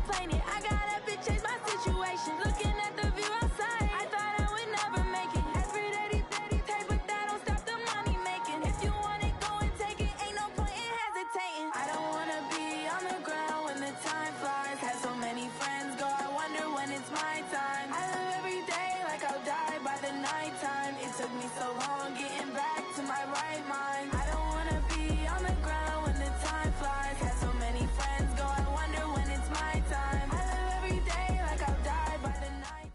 complaining. I got up and changed my situation. Looking at the view outside, I thought I would never make it. Every day they pay, but that don't stop the money making. If you want it, go and take it. Ain't no point in hesitating. I don't wanna be on the ground when the time flies. Had so many friends go, I wonder when it's my time. I live every day like I'll die by the nighttime. It took me so long getting back to my right mind. I don't wanna be on the ground when the time flies. Had so many friends go, I wonder when it's my time. I live every day like I'll die by the night.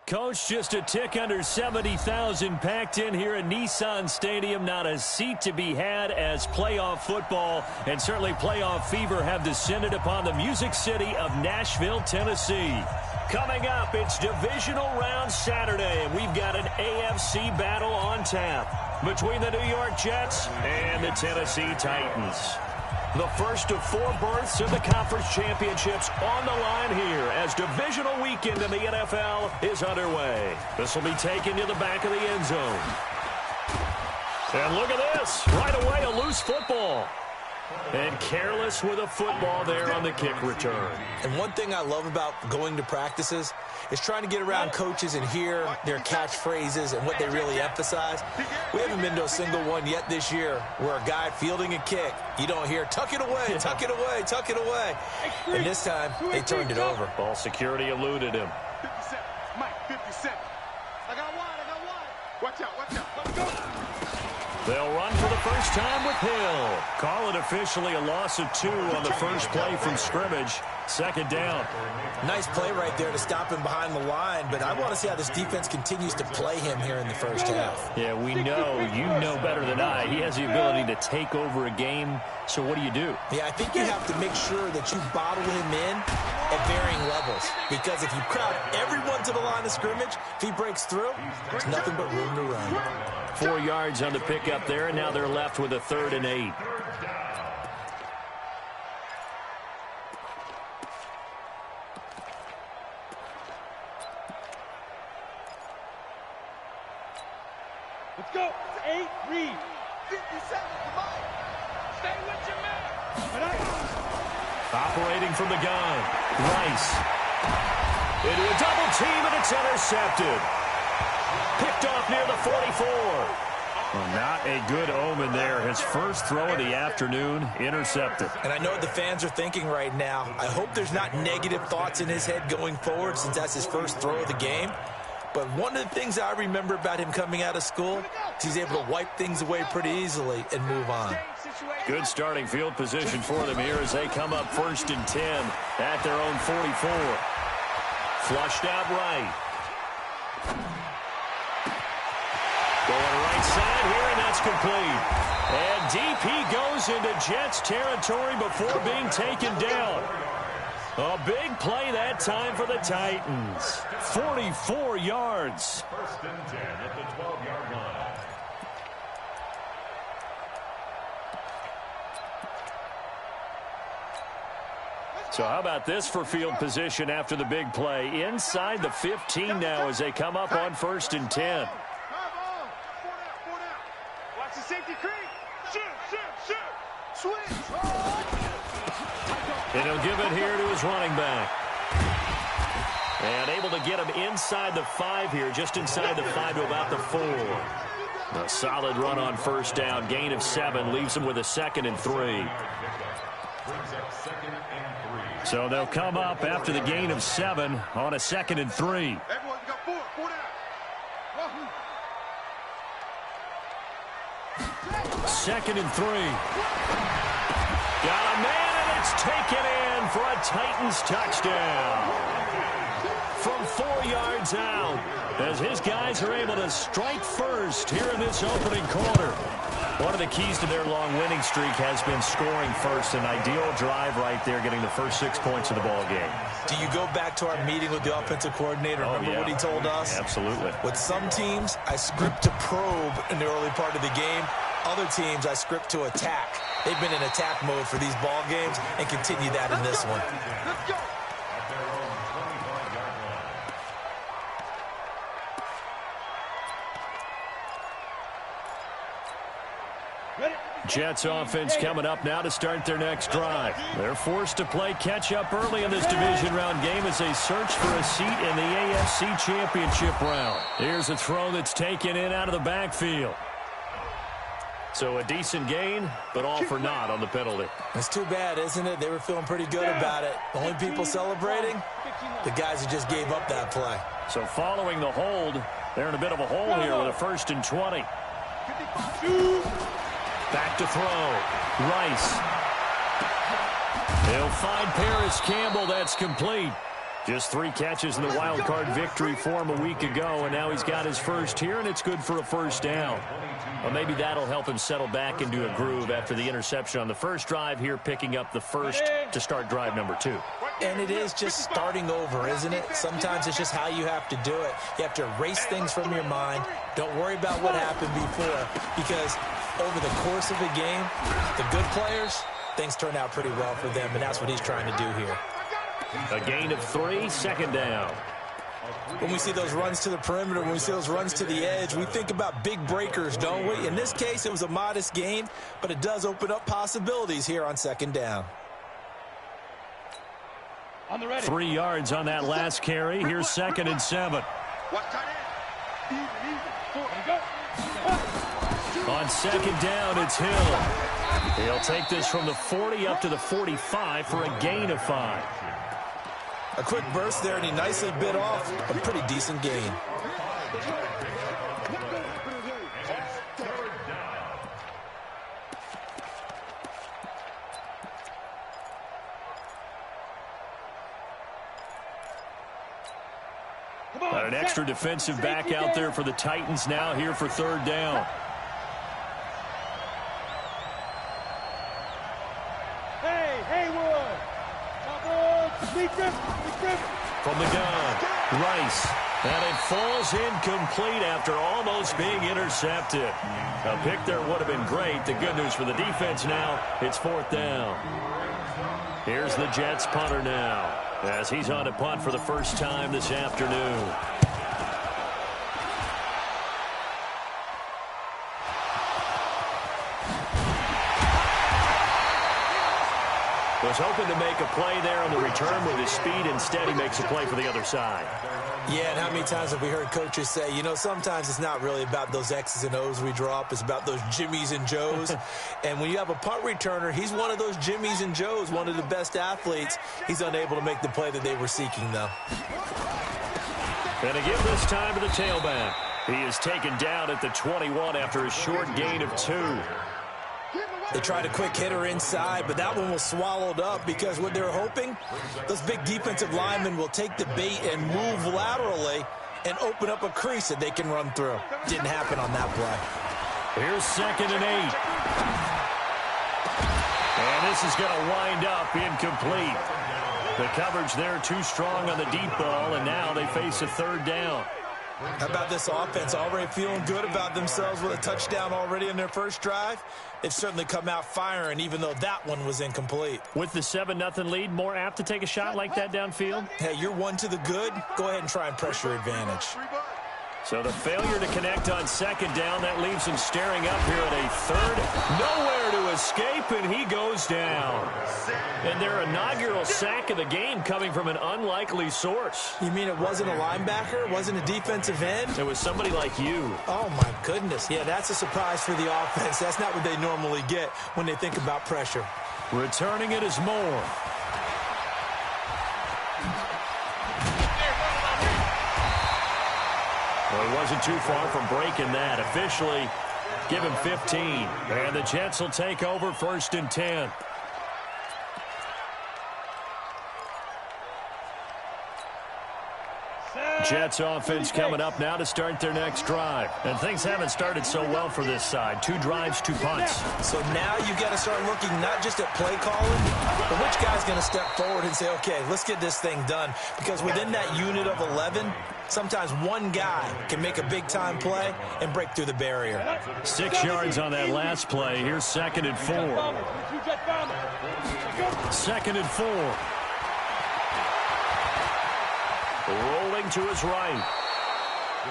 Coach, just a tick under 70,000 packed in here at Nissan Stadium. Not a seat to be had as playoff football and certainly playoff fever have descended upon the Music City of Nashville, Tennessee. Coming up, it's divisional round Saturday, and we've got an AFC battle on tap between the New York Jets and the Tennessee Titans. The first of 4 berths of the conference championships on the line here as divisional weekend in the NFL is underway. This will be taken to the back of the end zone. And look at this. Right away, a loose football. And careless with a football there on the kick return. And one thing I love about going to practices is trying to get around coaches and hear their catchphrases and what they really emphasize. We haven't been to a single one yet this year where a guy fielding a kick, you don't hear, tuck it away, tuck it away, tuck it away. And this time, they turned it over. Ball security eluded him. 57, Mike, 57. I got one. Watch out, let's go. They'll run for the first time with Hill. Call it officially a loss of 2 on the first play from scrimmage. Second down. Nice play right there to stop him behind the line, but I want to see how this defense continues to play him here in the first half. Yeah, we know, you know better than I, he has the ability to take over a game. So what do you do? Yeah, I think you have to make sure that you bottle him in at varying levels, because if you crowd everyone to the line of scrimmage, if he breaks through, there's nothing but room to run. 4 yards on the pickup there, and now they're left with a 3rd and 8. Let's go. 8, read. 57, come on. Stay with your man. Operating from the gun, Rice. Into a double team, and it's intercepted. Picked off near the 44. Well, not a good omen there. His first throw of the afternoon, intercepted. And I know what the fans are thinking right now. I hope there's not negative thoughts in his head going forward since that's his first throw of the game. But one of the things I remember about him coming out of school is he's able to wipe things away pretty easily and move on. Good starting field position for them here as they come up 1st and 10 at their own 44. Flushed out right. Going right side here, and that's complete. And deep he goes into Jets territory before being taken down. A big play that time for the Titans. 44 yards. 1st and 10 at the 12-yard line. So how about this for field position after the big play? Inside the 15 now as they come up on 1st and 10. Watch the safety creep. Shoot. Switch. And he'll give it here to his running back. And able to get him inside the 5 here, just inside the 5 to about the 4. A solid run on 1st down. Gain of 7 leaves him with a 2nd and 3. So they'll come up after the gain of 7 on a 2nd and 3. Everyone got 4 down. 2nd and 3. Got a man, and it's taken in for a Titans touchdown. From 4 yards out, as his guys are able to strike first here in this opening quarter. One of the keys to their long winning streak has been scoring first. An ideal drive right there, getting the first 6 points of the ball game. Do you go back to our meeting with the offensive coordinator? Remember what he told us? Absolutely. With some teams, I script to probe in the early part of the game. Other teams, I script to attack. They've been in attack mode for these ball games and continue that in this one. Let's go. Ready? Jets offense coming up now to start their next drive. They're forced to play catch-up early in this division round game as they search for a seat in the AFC Championship round. Here's a throw that's taken in out of the backfield. So a decent gain, but all for naught on the penalty. It's too bad, isn't it? They were feeling pretty good about it. The only people celebrating, the guys who just gave up that play. So following the hold, they're in a bit of a hole here with a 1st and 20. Back to throw. Rice. He'll find Paris Campbell. That's complete. Just 3 catches in the wild card victory for him a week ago, and now he's got his first here, and it's good for a 1st down. Well, maybe that'll help him settle back into a groove after the interception on the first drive here, picking up the first to start drive number 2. And it is just starting over, isn't it? Sometimes it's just how you have to do it. You have to erase things from your mind. Don't worry about what happened before, because over the course of the game, the good players, things turn out pretty well for them, and that's what he's trying to do here. A gain of 3, 2nd down. When we see those runs to the perimeter, when we see those runs to the edge, we think about big breakers, don't we? In this case, it was a modest gain, but it does open up possibilities here on 2nd down. 3 yards on that last carry. Here's 2nd and 7. On 2nd down, it's Hill. He'll take this from the 40 up to the 45 for a gain of 5. A quick burst there, and he nicely bit off a pretty decent gain. An extra defensive back out there for the Titans now here for 3rd down. From the gun, Rice. And it falls incomplete after almost being intercepted. A pick there would have been great. The good news for the defense now, it's 4th down. Here's the Jets punter now, as he's on to punt for the first time this afternoon. Was hoping to make a play there on the return with his speed. Instead, he makes a play for the other side. Yeah, and how many times have we heard coaches say, you know, sometimes it's not really about those X's and O's we draw up. It's about those Jimmies and Joes. And when you have a punt returner, he's one of those Jimmies and Joes, one of the best athletes. He's unable to make the play that they were seeking, though. And to give this time to the tailback. He is taken down at the 21 after a short gain of 2. They tried a quick hitter inside, but that one was swallowed up because what they're hoping, those big defensive linemen will take the bait and move laterally and open up a crease that they can run through. Didn't happen on that play. Here's 2nd and 8. And this is going to wind up incomplete. The coverage there too strong on the deep ball, and now they face a 3rd down. How about this offense already feeling good about themselves with a touchdown already in their first drive? They've certainly come out firing, even though that one was incomplete. With the 7-0 lead, more apt to take a shot like that downfield? Hey, you're one to the good. Go ahead and try and pressure advantage. So the failure to connect on 2nd down, that leaves him staring up here at a 3rd. Nowhere to escape, and he goes down. And their inaugural sack of the game coming from an unlikely source. You mean it wasn't a linebacker? It wasn't a defensive end? It was somebody like you. Oh, my goodness. Yeah, that's a surprise for the offense. That's not what they normally get when they think about pressure. Returning it is Moore. Well, he wasn't too far from breaking that. Officially, give him 15. And the Jets will take over 1st and 10. Jets offense coming up now to start their next drive. And things haven't started so well for this side. 2 drives, 2 punts. So now you got to start looking not just at play calling, but which guy's going to step forward and say, okay, let's get this thing done. Because within that unit of 11, sometimes one guy can make a big-time play and break through the barrier. 6 yards on that last play. Here's 2nd and 4. 2nd and 4. Rolling to his right.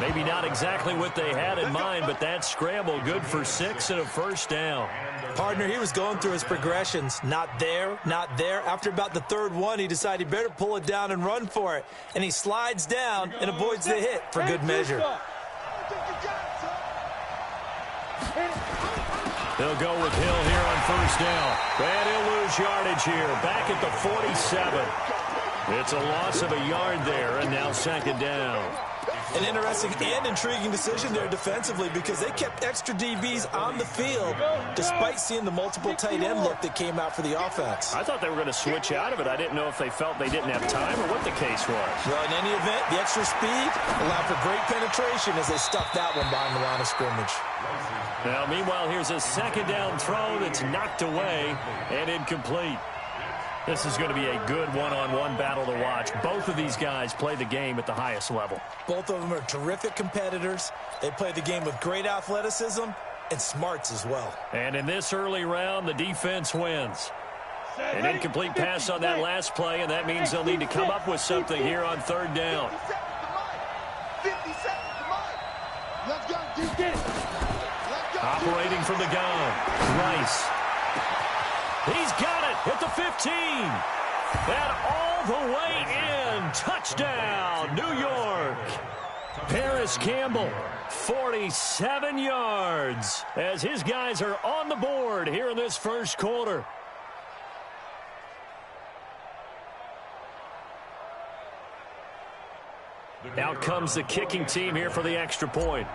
Maybe not exactly what they had in mind, but that scramble good for 6 and a first down. Partner, he was going through his progressions. Not there, not there. After about the third one, he decided he better pull it down and run for it. And he slides down and avoids the hit for good measure. They'll go with Hill here on first down. And he'll lose yardage here, back at the 47. It's a loss of a yard there, and now second down. An interesting and intriguing decision there defensively because they kept extra DBs on the field despite seeing the multiple tight end look that came out for the offense. I thought they were going to switch out of it. I didn't know if they felt they didn't have time or what the case was. Well, in any event, the extra speed allowed for great penetration as they stuffed that one behind the line of scrimmage. Now, meanwhile, here's a second down throw that's knocked away and incomplete. This is going to be a good one-on-one battle to watch. Both of these guys play the game at the highest level. Both of them are terrific competitors. They play the game with great athleticism and smarts as well. And in this early round, the defense wins. An incomplete pass on that last play, and that means they'll need to come up with something here on third down. 50 seconds to mine. Let's go. Just get it. Let's go. Operating from the gun, Rice. He's got it at the 15. And all the way in. Touchdown, New York. Paris Campbell, 47 yards, as his guys are on the board here in this first quarter. Out comes the kicking team here for the extra point.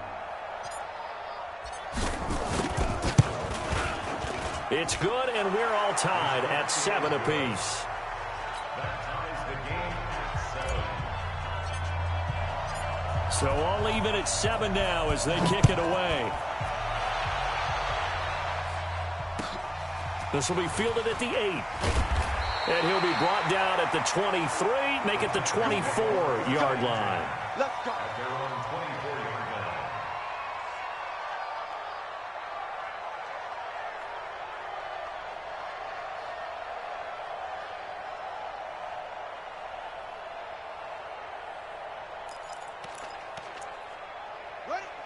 It's good, and we're all tied at 7 apiece. That ties the game at 7. So all even at 7 now as they kick it away. This will be fielded at the 8. And he'll be brought down at the 23, make it the 24-yard line. Let's go. At their own 24-yard line.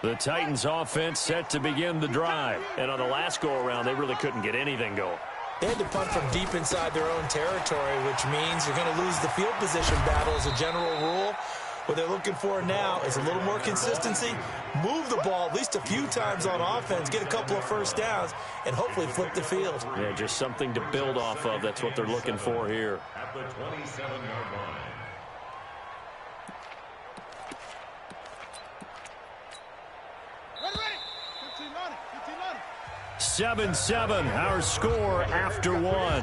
The Titans offense set to begin the drive. And on the last go-around, they really couldn't get anything going. They had to punt from deep inside their own territory, which means you're going to lose the field position battle as a general rule. What they're looking for now is a little more consistency, move the ball at least a few times on offense, get a couple of first downs, and hopefully flip the field. Yeah, just something to build off of. That's what they're looking for here. At the 27-yard line. 7-7, our score after one. 7-7.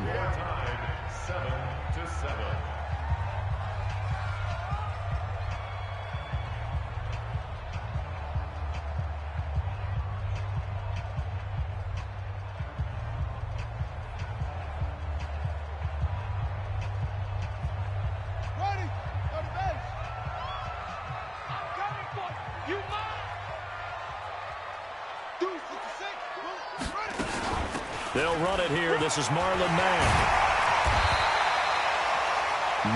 Ready. Go to base. I'm coming for you. You mine. 266. They'll run it here. This is Marlon Mack.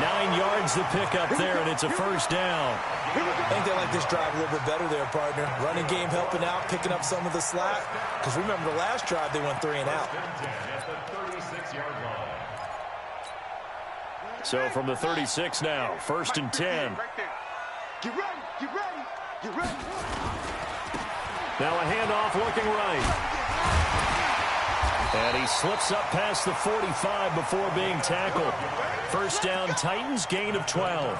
9 yards to pick up there, and it's a first down. I think they like this drive a little bit better there, partner. Running game helping out, picking up some of the slack. Because remember the last drive, they went 3 and out. At the 36-yard line. So from the 36 now, 1st and 10. Get ready. Get ready. Get ready. Now a handoff looking right. And he slips up past the 45 before being tackled. First down, Titans, gain of 12.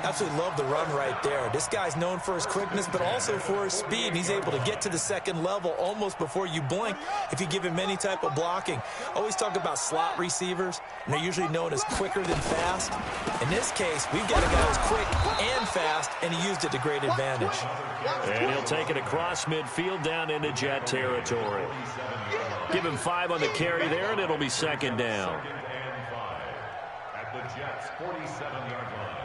Absolutely love the run right there. This guy's known for his quickness, but also for his speed. He's able to get to the second level almost before you blink if you give him any type of blocking. Always talk about slot receivers, and they're usually known as quicker than fast. In this case, we've got a guy who's quick and fast, and he used it to great advantage. And he'll take it across midfield down into Jet territory. Give him 5 on the carry there, and it'll be second down. 2nd and 5. At the Jets' 47-yard line.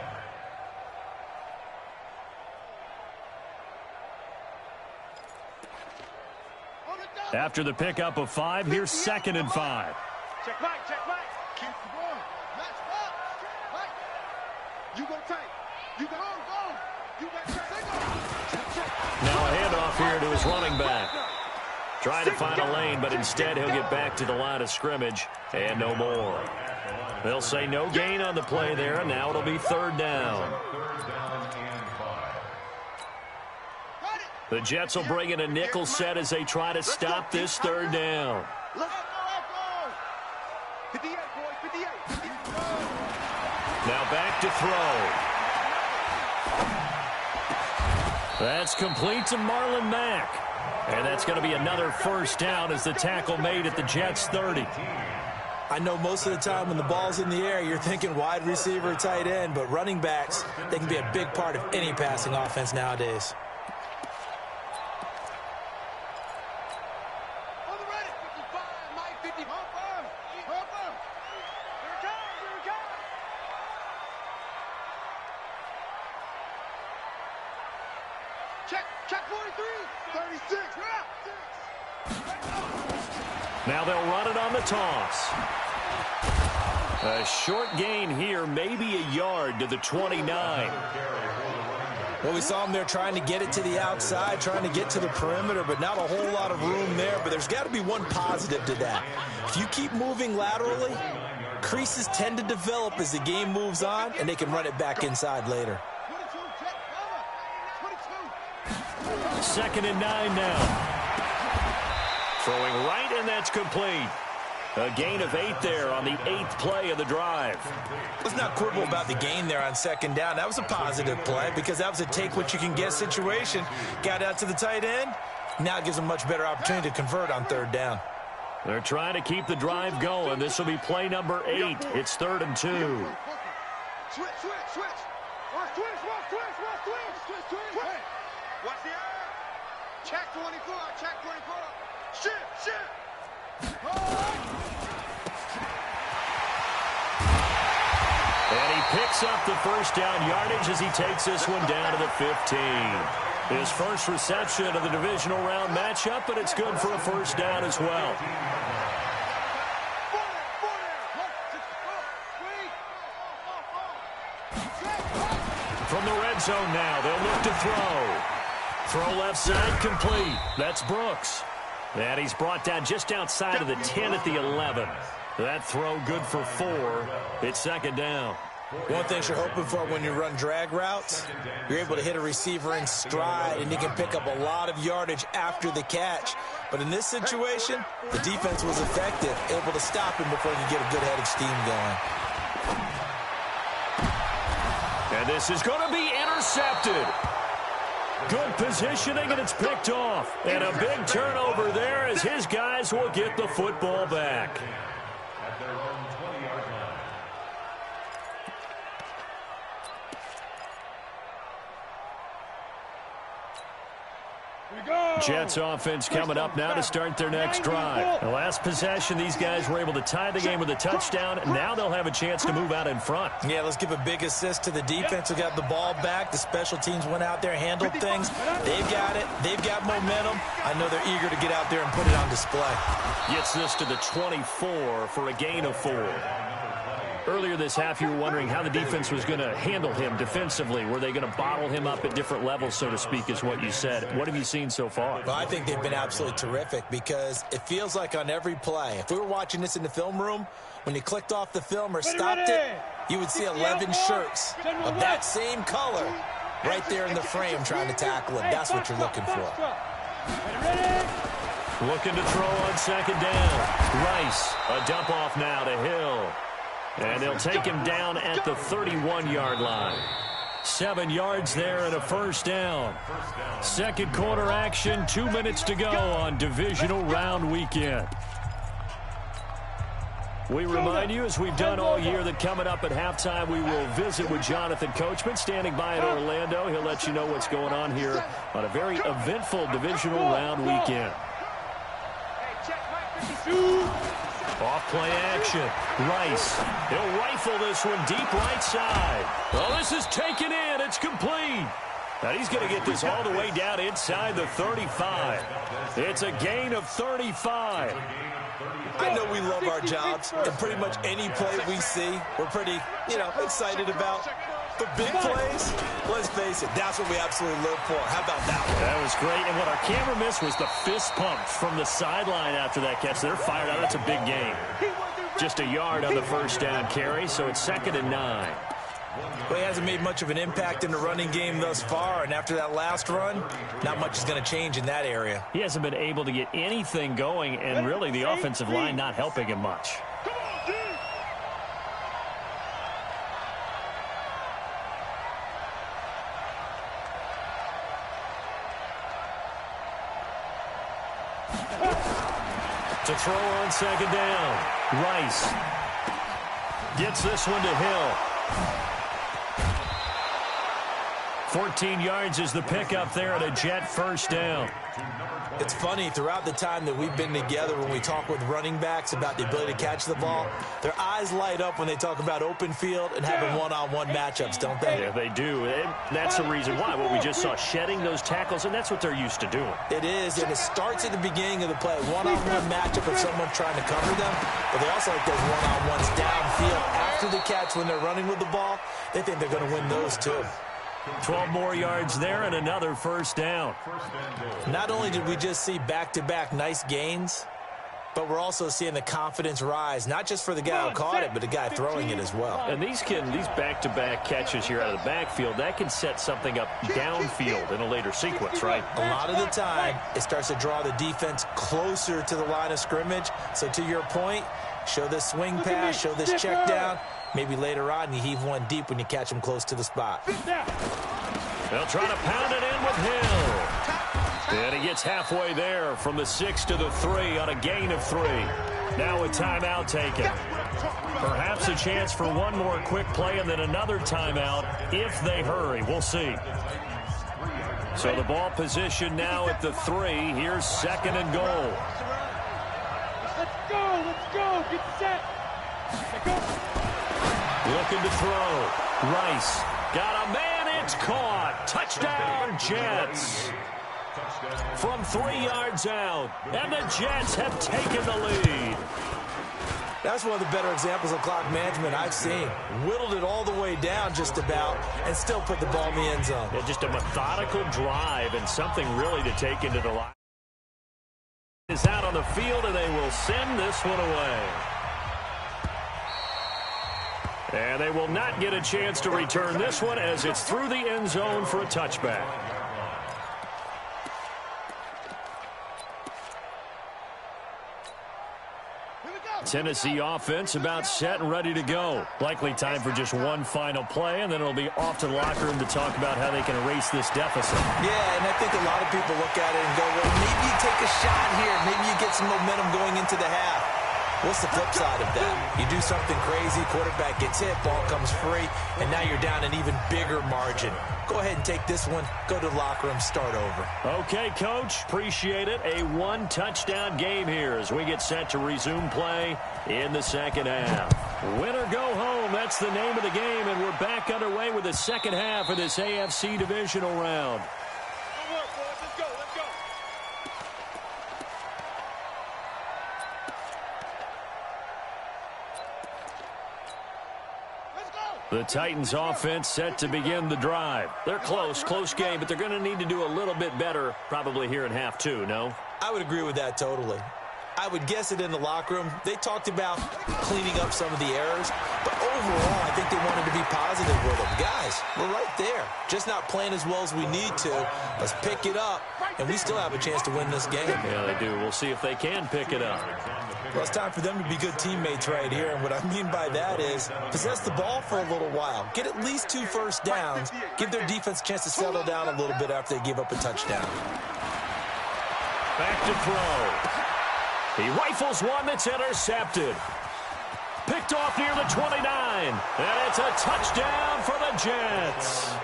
After the pickup of 5, here's 2nd and 5. Check back. Check back. Keep the ball. Match up. Right. You go tight. You go. Now a handoff here to his running back. Trying to find a lane, but instead he'll get back to the line of scrimmage and no more. They'll say no gain on the play there, and now it'll be third down. The Jets will bring in a nickel set as they try to stop this third down. Now back to throw. That's complete to Marlon Mack. And that's going to be another first down as the tackle made at the Jets' 30. I know most of the time when the ball's in the air, you're thinking wide receiver, tight end, but running backs, they can be a big part of any passing offense nowadays. Check 43, 36. Now they'll run it on the toss. A short gain here, maybe a yard to the 29. Well, we saw him there trying to get it to the outside, trying to get to the perimeter, but not a whole lot of room there. But there's got to be one positive to that. If you keep moving laterally, creases tend to develop as the game moves on, and they can run it back inside later. 2nd and 9 now. Throwing right, and that's complete. A gain of 8 there on the 8th play of the drive. Let's not quibble about the gain there on 2nd down. That was a positive play because that was a take-what-you-can-get situation. Got out to the tight end. Now it gives them a much better opportunity to convert on 3rd down. They're trying to keep the drive going. This will be play number 8. It's 3rd and 2. Switch. Watch the air. Check 24. Shit. And he picks up the first down yardage as he takes this one down to the 15. His first reception of the divisional round matchup, but it's good for a first down as well. From the red zone now, they'll look to throw. Throw left side, complete. That's Brooks. And he's brought down just outside of the 10 at the 11. That throw good for 4. It's 2nd down. One thing you're hoping for when you run drag routes, you're able to hit a receiver in stride, and you can pick up a lot of yardage after the catch. But in this situation, the defense was effective, able to stop him before he could get a good head of steam going. And this is going to be intercepted. Good positioning, and it's picked off. And a big turnover there as his guys will get the football back. At their own 20-yard line. Jets offense coming up now to start their next drive. The last possession, these guys were able to tie the game with a touchdown, and now they'll have a chance to move out in front. Yeah, let's give a big assist to the defense who got the ball back. The special teams went out there, handled things. They've got it. They've got momentum. I know they're eager to get out there and put it on display. Gets this to the 24 for a gain of 4. Earlier this half, you were wondering how the defense was going to handle him defensively. Were they going to bottle him up at different levels, so to speak, is what you said. What have you seen so far? Well, I think they've been absolutely terrific because it feels like on every play, if we were watching this in the film room, when you clicked off the film or stopped it, you would see 11 shirts of that same color right there in the frame trying to tackle it. That's what you're looking for. Looking to throw on 2nd down. Rice, a dump off now to Hill. And they'll take him down at the 31-yard line. 7 yards there and a first down. Second quarter action, 2 minutes to go on divisional round weekend. We remind you, as we've done all year, that coming up at halftime, we will visit with Jonathan Coachman, standing by in Orlando. He'll let you know what's going on here on a very eventful divisional round weekend. Off play action. Rice. He'll rifle this one deep right side. Well, this is taken in. It's complete. And he's going to get this all the way down inside the 35. It's a gain of 35. I know we love our jobs, and pretty much any play we see, we're pretty, excited about. For big plays, let's face it, that's what we absolutely live for. How about that one? That was great, and what our camera missed was the fist pump from the sideline after that catch. They're fired out. That's a big game. Just a yard on the first down carry, so it's 2nd and 9. Well, he hasn't made much of an impact in the running game thus far, and after that last run, not much is going to change in that area. He hasn't been able to get anything going, and really the offensive line not helping him much. To throw on 2nd down. Rice gets this one to Hill. 14 yards is the pickup there at a Jet first down. It's funny, throughout the time that we've been together, when we talk with running backs about the ability to catch the ball, their eyes light up when they talk about open field and having one-on-one matchups, don't they? Yeah, they do. And that's the reason why. What we just saw, shedding those tackles, and that's what they're used to doing. It is, and it starts at the beginning of the play. One-on-one matchup of someone trying to cover them, but they also like those one-on-ones downfield after the catch when they're running with the ball. They think they're going to win those, too. 12 more yards there and another first down. Not only did we just see back-to-back nice gains, but we're also seeing the confidence rise, not just for the guy who caught it, but the guy throwing it as well. And these back-to-back catches here out of the backfield, that can set something up downfield in a later sequence, right? A lot of the time, it starts to draw the defense closer to the line of scrimmage. So to your point, show this swing pass, show this check down. Maybe later on you heave one deep when you catch him close to the spot. They'll try to pound it in with Hill. And he gets halfway there from the 6 to the 3 on a gain of 3. Now a timeout taken. Perhaps a chance for one more quick play and then another timeout if they hurry. We'll see. So the ball position now at the 3. Here's 2nd and goal. Let's go, get set. Let's go. Looking to throw. Rice got a man. It's caught. Touchdown, Jets. From 3 yards out. And the Jets have taken the lead. That's one of the better examples of clock management I've seen. Whittled it all the way down just about and still put the ball in the end zone. Yeah, just a methodical drive and something really to take into the line. Is out on the field, and they will send this one away. And they will not get a chance to return this one as it's through the end zone for a touchback. Tennessee offense about set and ready to go. Likely time for just one final play, and then it'll be off to the locker room to talk about how they can erase this deficit. Yeah, and I think a lot of people look at it and go, well, maybe you take a shot here. Maybe you get some momentum going into the half. What's the flip side of that? You do something crazy, quarterback gets hit, ball comes free, and now you're down an even bigger margin. Go ahead and take this one, go to the locker room, start over. Okay, Coach, appreciate it. A one-touchdown game here as we get set to resume play in the second half. Win or go home, that's the name of the game, and we're back underway with the second half of this AFC divisional round. Good work, boys. Let's go, let's go. The Titans offense set to begin the drive. They're close game, but they're going to need to do a little bit better probably here in half two, no? I would agree with that totally. I would guess it in the locker room. They talked about cleaning up some of the errors, but overall, I think they wanted to be positive with them. Guys, we're right there. Just not playing as well as we need to. Let's pick it up, and we still have a chance to win this game. Yeah, they do. We'll see if they can pick it up. Well, it's time for them to be good teammates right here, and what I mean by that is possess the ball for a little while. Get at least 2 first downs. Give their defense a chance to settle down a little bit after they give up a touchdown. Back to throw. He rifles one that's intercepted. Picked off near the 29. And it's a touchdown for the Jets.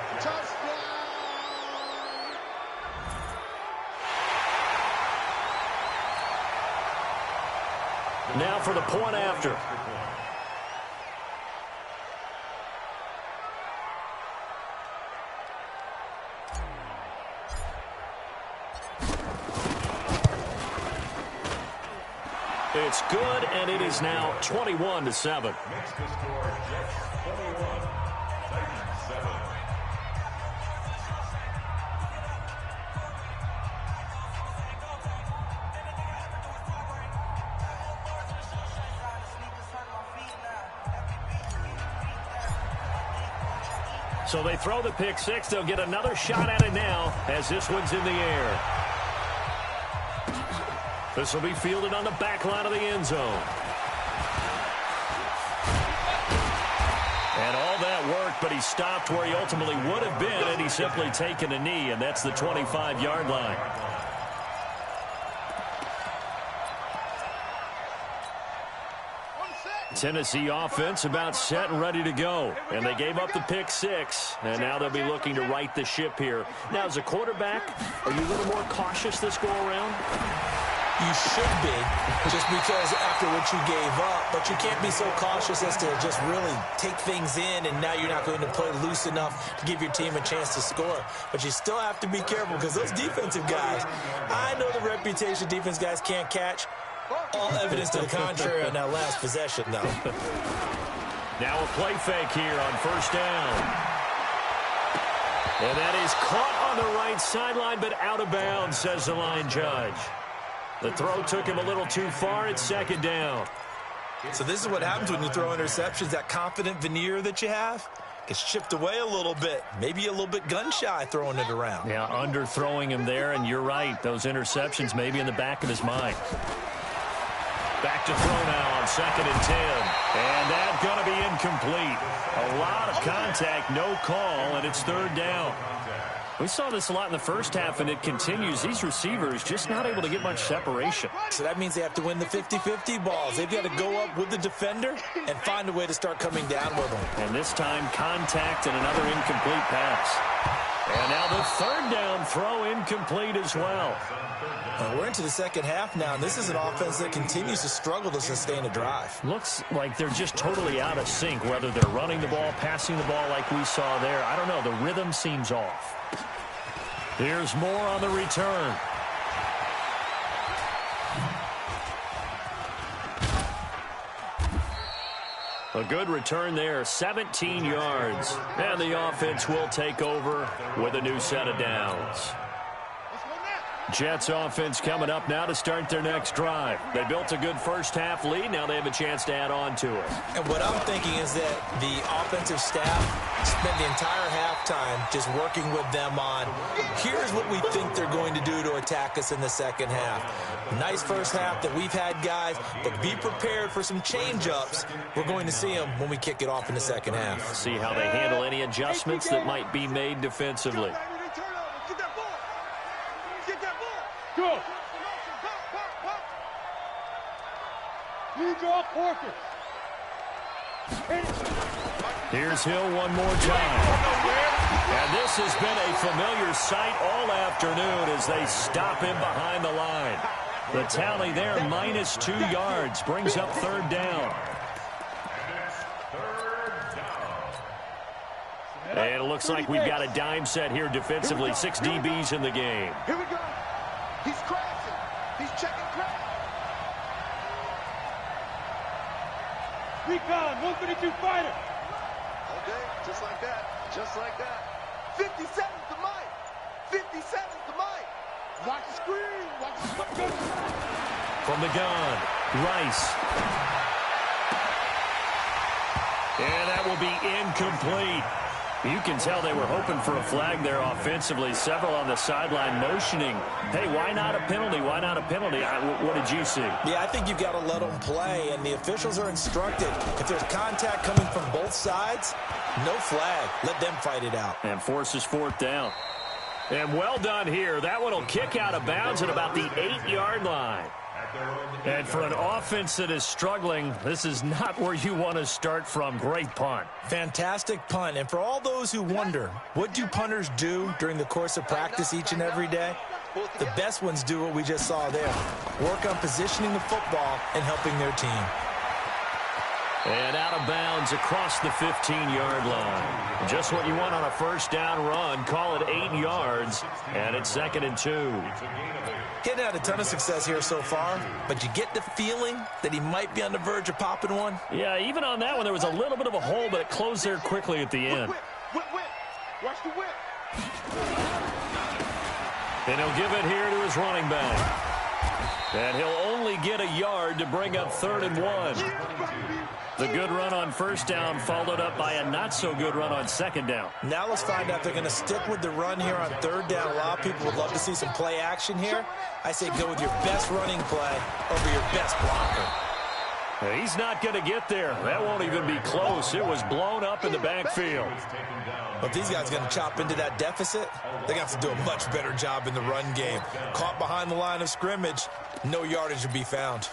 Now for the point after. It's good, and it is now 21-7. So they throw the pick six. They'll get another shot at it now as this one's in the air. This will be fielded on the back line of the end zone. And all that worked, but he stopped where he ultimately would have been, and he's simply taken a knee, and that's the 25-yard line. Tennessee offense about set and ready to go. And they gave up the pick six, and now they'll be looking to right the ship here. Now, as a quarterback, are you a little more cautious this go-around? You should be, just because after what you gave up, but you can't be so cautious as to just really take things in, and now you're not going to play loose enough to give your team a chance to score. But you still have to be careful, because those defensive guys, I know the reputation defense guys can't catch. All evidence to the contrary on that last possession, though. Now a play fake here on first down. And that is caught on the right sideline, but out of bounds, says the line judge. The throw took him a little too far. It's second down. So this is what happens when you throw interceptions. That confident veneer that you have gets chipped away a little bit. Maybe a little bit gun-shy throwing it around. Yeah, underthrowing him there, and you're right. Those interceptions may be in the back of his mind. Back to throw now on 2nd and 10. And that's going to be incomplete. A lot of contact, no call, and it's third down. We saw this a lot in the first half, and it continues. These receivers just not able to get much separation. So that means they have to win the 50-50 balls. They've got to go up with the defender and find a way to start coming down with them. And this time, contact and another incomplete pass. And now the third down throw incomplete as well. We're into the second half now, and this is an offense that continues to struggle to sustain a drive. Looks like they're just totally out of sync, whether they're running the ball, passing the ball like we saw there. I don't know. The rhythm seems off. Here's more on the return. A good return there, 17 yards. And the offense will take over with a new set of downs. Jets offense coming up now to start their next drive. They built a good first half lead. Now they have a chance to add on to it. And what I'm thinking is that the offensive staff spent the entire halftime just working with them on, here's what we think they're going to do to attack us in the second half. Nice first half that we've had, guys, but be prepared for some change-ups. We're going to see them when we kick it off in the second half. See how they handle any adjustments that might be made defensively. Go. Lead off Porter. Here's Hill one more time. And this has been a familiar sight all afternoon as they stop him behind the line. The tally there, -2 yards, brings up third down. And it looks like we've got a dime set here defensively. 6 DBs in the game. Here we go. He's crashing. He's checking crash. Recon, 132 fighter. Okay, just like that. Just like that. 57's the mic. 57's the mic. Watch the screen. Watch the screen. From the gun, Rice. And that will be incomplete. You can tell they were hoping for a flag there offensively. Several on the sideline motioning, hey, why not a penalty? Why not a penalty? What did you see? Yeah, I think you've got to let them play, and the officials are instructed. If there's contact coming from both sides, no flag. Let them fight it out. And forces fourth down. And well done here. That one will kick out of bounds at about the 8-yard line. And for an offense that is struggling, this is not where you want to start from. Great punt. Fantastic punt. And for all those who wonder, what do punters do during the course of practice each and every day? The best ones do what we just saw there. Work on positioning the football and helping their team. And out of bounds across the 15-yard line. Just what you want on a first down run. Call it 8 yards, and it's 2nd and 2. He hadn't had a ton of success here so far, but you get the feeling that he might be on the verge of popping one. Yeah, even on that one, there was a little bit of a hole, but it closed there quickly at the end. Whip. Watch the whip. And he'll give it here to his running back. And he'll only get a yard to bring up 3rd and 1. The good run on first down followed up by a not-so-good run on 2nd down. Now let's find out if they're going to stick with the run here on 3rd down. A lot of people would love to see some play action here. I say go with your best running play over your best blocker. He's not going to get there. That won't even be close. It was blown up in the backfield. But if these guys are going to chop into that deficit, they're going to have to do a much better job in the run game. Caught behind the line of scrimmage, no yardage to be found.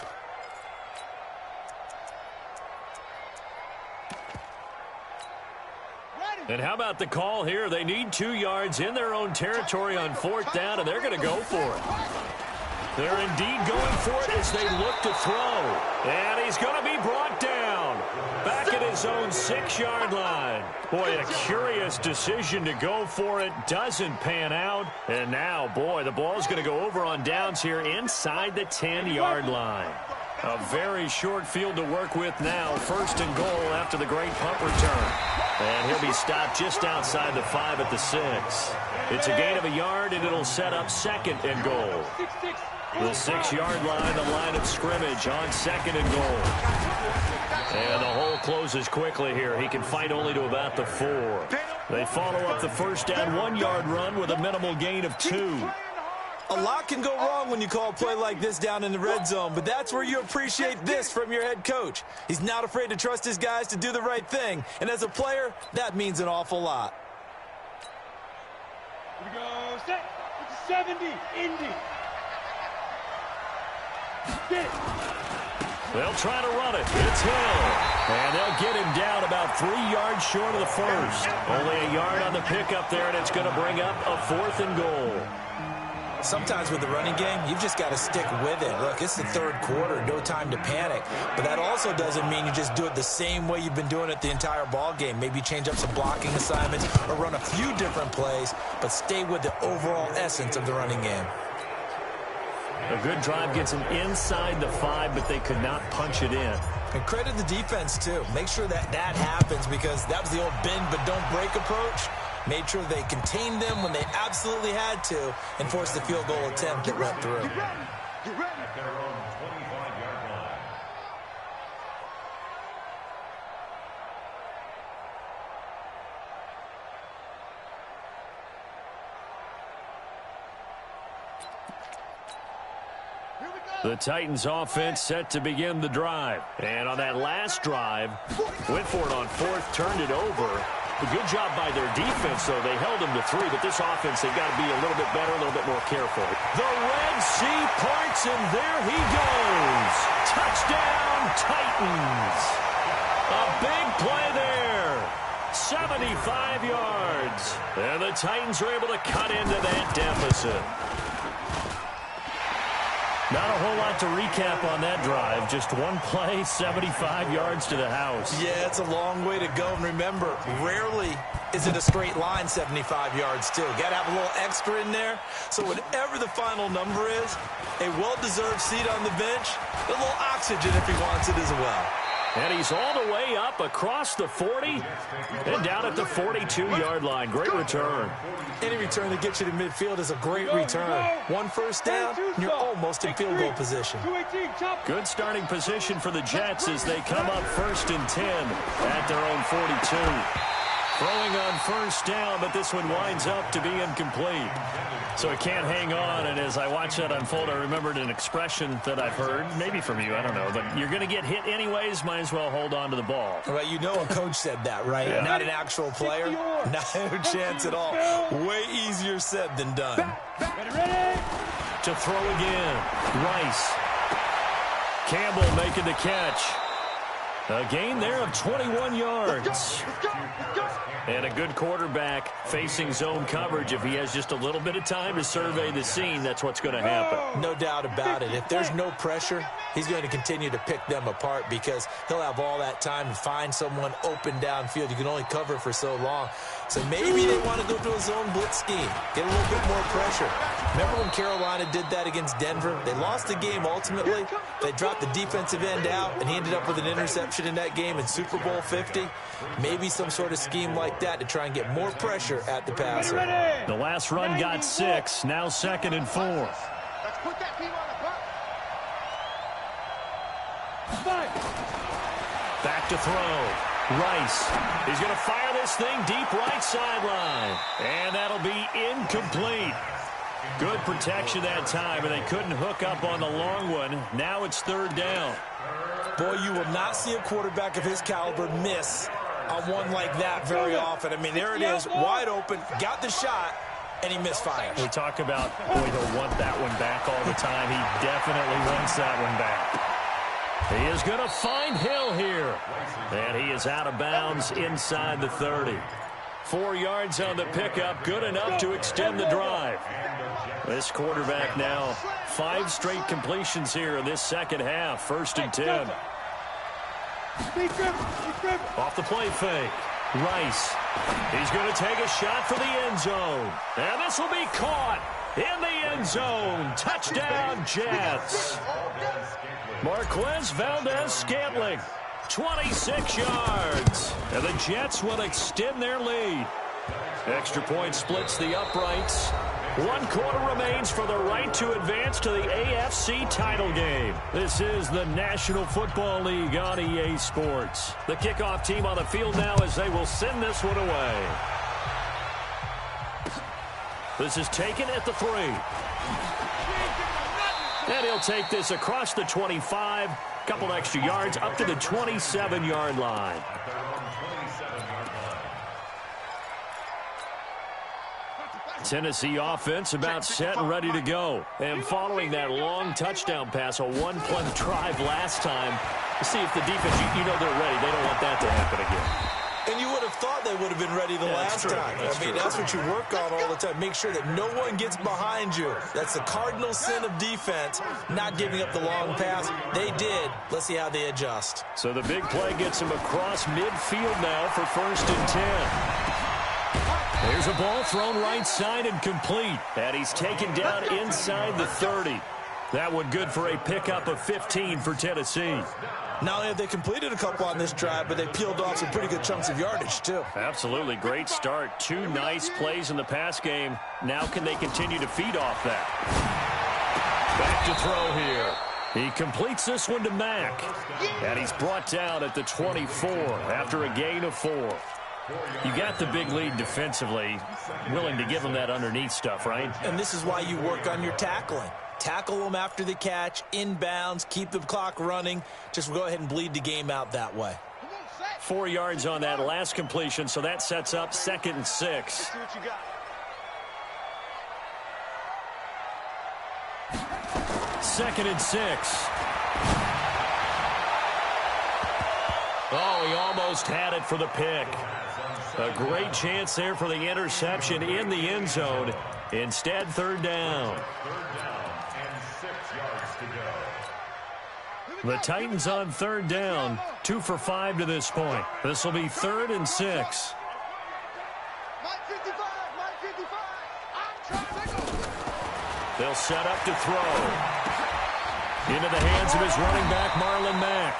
And how about the call here? They need 2 yards in their own territory on 4th down, and they're going to go for it. They're indeed going for it as they look to throw. And he's going to be brought down. Back at his own 6-yard line. Boy, a curious decision to go for it. Doesn't pan out. And now, boy, the ball's going to go over on downs here inside the 10-yard line. A very short field to work with now. 1st and goal after the great punt return. And he'll be stopped just outside the 5 at the 6. It's a gain of a yard, and it'll set up 2nd and goal. The 6-yard line, the line of scrimmage on 2nd and goal. And the hole closes quickly here. He can fight only to about the 4. They follow up the first down 1-yard run with a minimal gain of 2. A lot can go wrong when you call a play like this down in the red zone, but that's where you appreciate this from your head coach. He's not afraid to trust his guys to do the right thing, and as a player, that means an awful lot. Here we go, set. It's 70, Indy. They'll try to run it. It's Hill. And they'll get him down about 3 yards short of the first. Only a yard on the pickup there, and it's going to bring up a 4th and goal. Sometimes with the running game, you've just got to stick with it. Look, it's the 3rd quarter, no time to panic. But that also doesn't mean you just do it the same way you've been doing it the entire ball game. Maybe change up some blocking assignments or run a few different plays, but stay with the overall essence of the running game. A good drive gets them inside the 5, but they could not punch it in. And credit the defense, too. Make sure that happens, because that was the old bend but don't break approach. Made sure they contained them when they absolutely had to and forced the field goal attempt that went through. At their own 25-yard line. The Titans offense set to begin the drive. And on that last drive, went for it on 4th, turned it over. A good job by their defense, though. They held them to 3, but this offense, they've got to be a little bit better, a little bit more careful. The Red Sea parts, and there he goes. Touchdown, Titans. A big play there. 75 yards. And the Titans are able to cut into that deficit. Not a whole lot to recap on that drive. Just one play, 75 yards to the house. Yeah, it's a long way to go. And remember, rarely is it a straight line 75 yards, too. Got to have a little extra in there. So whatever the final number is, a well-deserved seat on the bench, a little oxygen if he wants it as well. And he's all the way up across the 40 and down at the 42-yard line. Great return. Any return that gets you to midfield is a great return. 1 first down, and you're almost in field goal position. Good starting position for the Jets as they come up 1st and 10 at their own 42. Throwing on first down, but this one winds up to be incomplete. So it can't hang on, and as I watch that unfold, I remembered an expression that I've heard, maybe from you, I don't know, but you're going to get hit anyways, might as well hold on to the ball. Well, you know a coach said that, right? Yeah. Not an actual player. Not a chance at all. Way easier said than done. Ready. To throw again. Rice. Campbell making the catch. A gain there of 21 yards. And a good quarterback facing zone coverage. If he has just a little bit of time to survey the scene, that's what's going to happen. No doubt about it. If there's no pressure, he's going to continue to pick them apart because he'll have all that time to find someone open downfield. You can only cover for so long. So maybe they want to go to a zone blitz scheme, get a little bit more pressure. Remember when Carolina did that against Denver? They lost the game ultimately. They dropped the defensive end out, and he ended up with an interception in that game in Super Bowl 50. Maybe some sort of scheme like that to try and get more pressure at the passer. The last run got 6. Now 2nd and 4. Let's put that team on the clock. Back to throw. Rice. He's going to fire this thing deep right sideline. And that'll be incomplete. Good protection that time, and they couldn't hook up on the long one. Now it's 3rd down. Boy, you will not see a quarterback of his caliber miss on one like that very often. I mean, there it is, wide open, got the shot, and he misfires. We talk about, boy, he'll want that one back all the time. He definitely wants that one back. He is going to find Hill here. And he is out of bounds inside the 30. 4 yards on the pickup, good enough to extend the drive. This quarterback now 5 straight completions here in this second half. 1st and 10. Off the play fake. Rice. He's going to take a shot for the end zone. And this will be caught in the end zone. Touchdown, Jets. Marquez Valdez-Scantling, 26 yards. And the Jets will extend their lead. Extra point splits the uprights. 1 quarter remains for the right to advance to the AFC title game. This is the National Football League on EA Sports. The kickoff team on the field now as they will send this one away. This is taken at the 3. And he'll take this across the 25. Couple extra yards up to the 27-yard line. Tennessee offense about set and ready to go. And following that long touchdown pass, a 1-play drive last time, to see if the defense, you know they're ready. They don't want that to happen again. And you would have thought they would have been ready the last time. I mean, that's what you work on all the time. Make sure that no one gets behind you. That's the cardinal sin of defense, not giving up the long pass. They did. Let's see how they adjust. So the big play gets him across midfield now for 1st and 10. There's a ball thrown right side and complete. And he's taken down inside the 30. That one good for a pickup of 15 for Tennessee. Not only have they completed a couple on this drive, but they peeled off some pretty good chunks of yardage, too. Absolutely. Great start. 2 nice plays in the pass game. Now can they continue to feed off that? Back to throw here. He completes this one to Mack. And he's brought down at the 24 after a gain of 4. You got the big lead defensively. Willing to give them that underneath stuff, right? And this is why you work on your tackling. Tackle them after the catch, inbounds, keep the clock running. Just go ahead and bleed the game out that way. 4 yards on that last completion, so that sets up 2nd and 6. 2nd and 6. Oh, he almost had it for the pick. A great chance there for the interception in the end zone. Instead, 3rd down. The Titans on 3rd down, 2 for 5 to this point. This will be 3rd and 6. They'll set up to throw. Into the hands of his running back, Marlon Mack.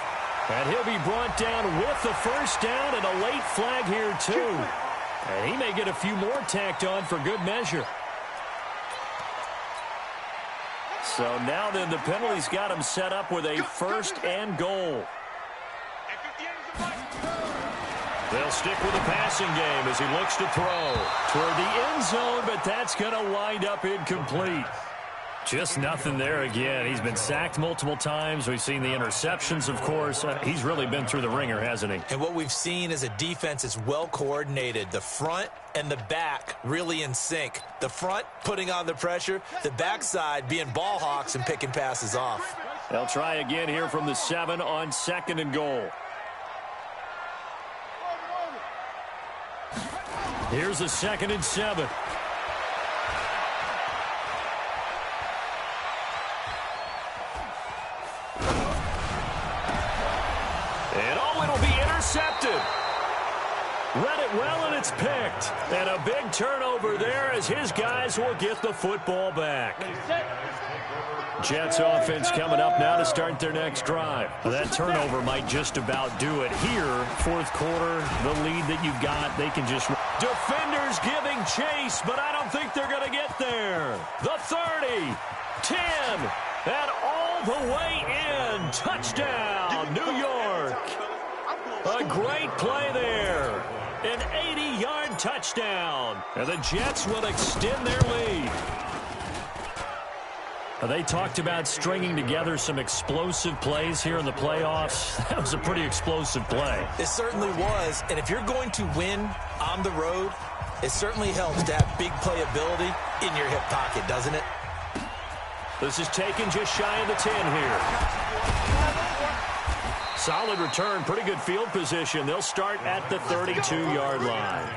And he'll be brought down with the 1st down and a late flag here, too. And he may get a few more tacked on for good measure. So now then the penalty's got him set up with a 1st and goal. They'll stick with the passing game as he looks to throw toward the end zone, but that's going to wind up incomplete. Just nothing there again. He's been sacked multiple times. We've seen the interceptions, of course. He's really been through the ringer, hasn't he? And what we've seen is a defense that's well coordinated. The front and the back really in sync. The front putting on the pressure, the backside being ball hawks and picking passes off. They'll try again here from the 7 on 2nd and goal. Here's a 2nd and 7. It'll be intercepted. Read it well, and it's picked. And a big turnover there as his guys will get the football back. Jets offense coming up now to start their next drive. That turnover might just about do it here. Fourth quarter, the lead that you've got, they can just... Defenders giving chase, but I don't think they're going to get there. The 30, 10, and all the way in. Touchdown, New York. A great play there. An 80-yard touchdown. And the Jets will extend their lead. They talked about stringing together some explosive plays here in the playoffs. That was a pretty explosive play. It certainly was. And if you're going to win on the road, it certainly helps to have big playability in your hip pocket, doesn't it? This is taken just shy of the 10 here. Solid return, pretty good field position. They'll start at the 32-yard line.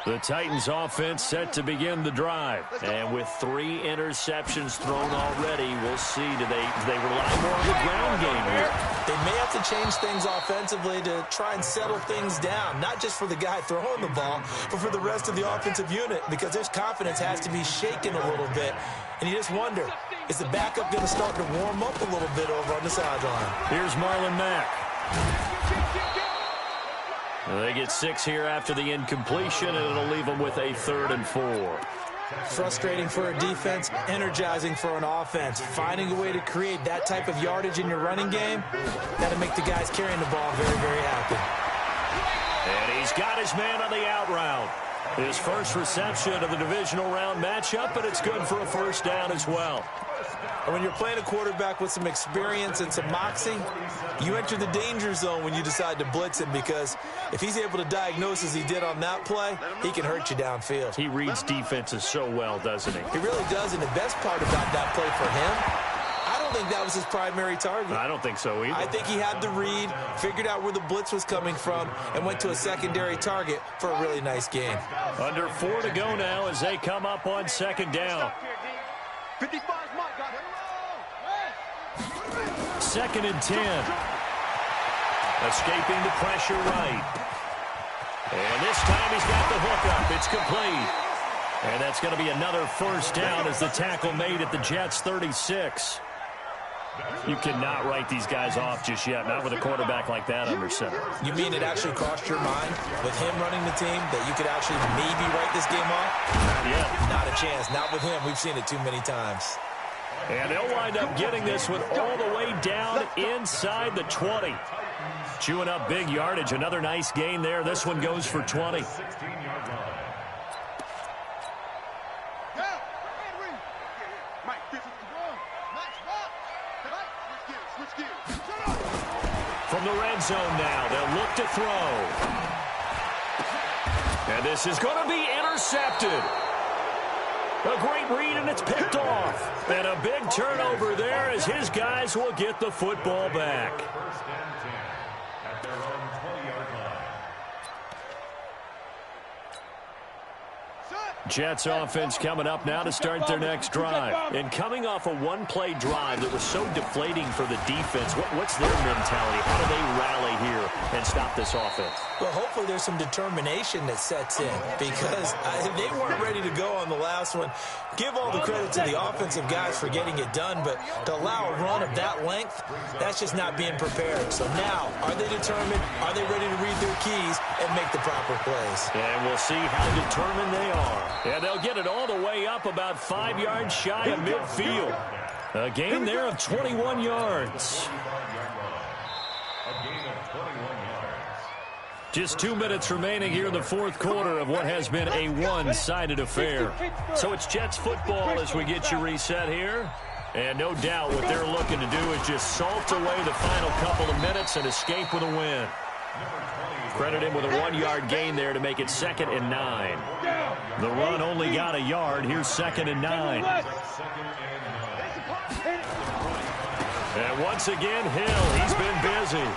The Titans offense set to begin the drive. And with 3 interceptions thrown already, we'll see. Do they rely more on the ground game here? They may have to change things offensively to try and settle things down, not just for the guy throwing the ball, but for the rest of the offensive unit, because their confidence has to be shaken a little bit. And you just wonder, is the backup going to start to warm up a little bit over on the sideline? Here's Marlon Mack. They get 6 here after the incompletion, and it'll leave them with a 3rd and 4. Frustrating for a defense, energizing for an offense. Finding a way to create that type of yardage in your running game, that'll make the guys carrying the ball very, very happy. And he's got his man on the out route. His first reception of the divisional round matchup, but it's good for a 1st down as well. And when you're playing a quarterback with some experience and some moxie, you enter the danger zone when you decide to blitz him, because if he's able to diagnose as he did on that play, he can hurt you downfield. He reads defenses so well, doesn't he? He really does, and the best part about that play for him, I don't think that was his primary target. I don't think so either. I think he had the read, figured out where the blitz was coming from, and went to a secondary target for a really nice game. Under 4 to go now as they come up on 2nd down. 2nd and 10. Escaping the pressure right. And this time he's got the hook up. It's complete. And that's going to be another 1st down as the tackle made at the Jets' 36. You cannot write these guys off just yet, not with a quarterback like that under center. You mean it actually crossed your mind with him running the team that you could actually maybe write this game off? Not yet. Not a chance. Not with him. We've seen it too many times. And they'll wind up getting this one all the way down inside the 20. Chewing up big yardage. Another nice gain there. This one goes for 20. From the red zone now, they'll look to throw. And this is going to be intercepted. A great read, and it's picked off. And a big turnover there as his guys will get the football back. At their own 20-yard line. Jets offense coming up now to start their next drive. And coming off a one-play drive that was so deflating for the defense, what's their mentality? How do they rally here and stop this offense? Well, hopefully there's some determination that sets in, because they weren't ready to go on the last one. Give all the credit to the offensive guys for getting it done, but to allow a run of that length, that's just not being prepared. So now, are they determined? Are they ready to read their keys and make the proper plays? And we'll see how determined they are. And they'll get it all the way up about 5 yards shy of midfield. A gain there of 21 yards. Just 2 minutes remaining here in the fourth quarter of what has been a one-sided affair. So it's Jets football as we get you reset here. And no doubt what they're looking to do is just salt away the final couple of minutes and escape with a win. Credit him with a 1-yard gain there to make it 2nd and 9. The run only got a yard. Here's 2nd and 9. And once again, Hill, he's been busy.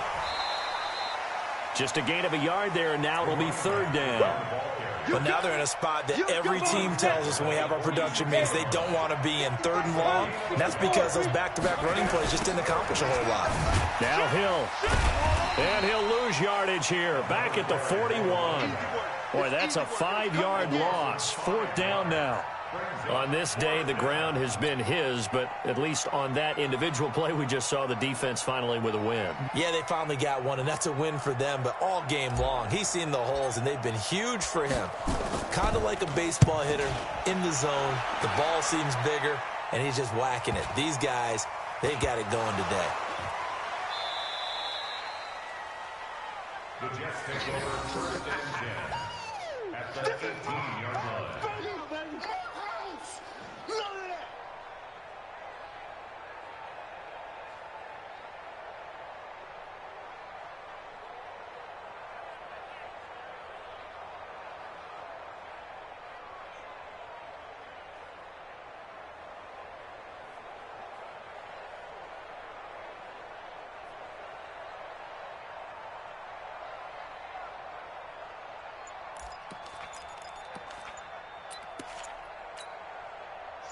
Just a gain of a yard there, and now it'll be 3rd down. But now they're in a spot that every team tells us when we have our production meetings they don't want to be in, 3rd and long. And that's because those back-to-back running plays just didn't accomplish a whole lot. Now Hill. And he'll lose yardage here. Back at the 41. Boy, that's a 5-yard loss. 4th down now. On this day, the ground has been his, but at least on that individual play, we just saw the defense finally with a win. Yeah, they finally got one, and that's a win for them, but all game long, he's seen the holes, and they've been huge for him. Kind of like a baseball hitter in the zone. The ball seems bigger, and he's just whacking it. These guys, they've got it going today. The Jets take over 1st and 10 at the 15-yard line.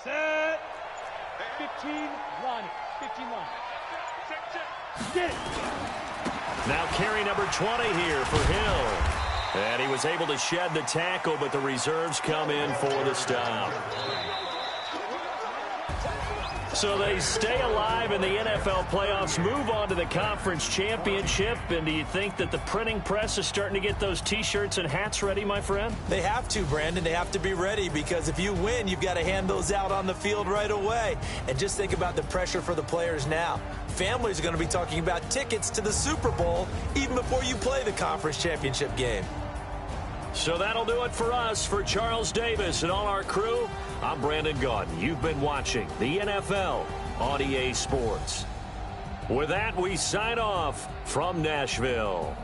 Set. 15 line. 15 line. Get it. Now carry number 20 here for Hill. And he was able to shed the tackle, but the reserves come in for the stop. So they stay alive in the NFL playoffs, move on to the conference championship. And do you think that the printing press is starting to get those T-shirts and hats ready, my friend? They have to, Brandon. They have to be ready because if you win, you've got to hand those out on the field right away. And just think about the pressure for the players now. Families are going to be talking about tickets to the Super Bowl even before you play the conference championship game. So that'll do it for us. For Charles Davis and all our crew, I'm Brandon Gaudin. You've been watching the NFL on EA Sports. With that, we sign off from Nashville.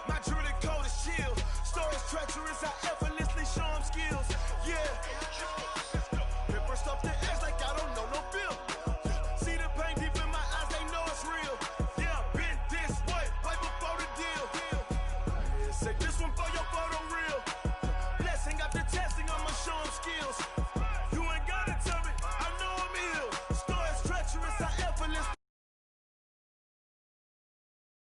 My jewelry coat is chill. Storage treacherous,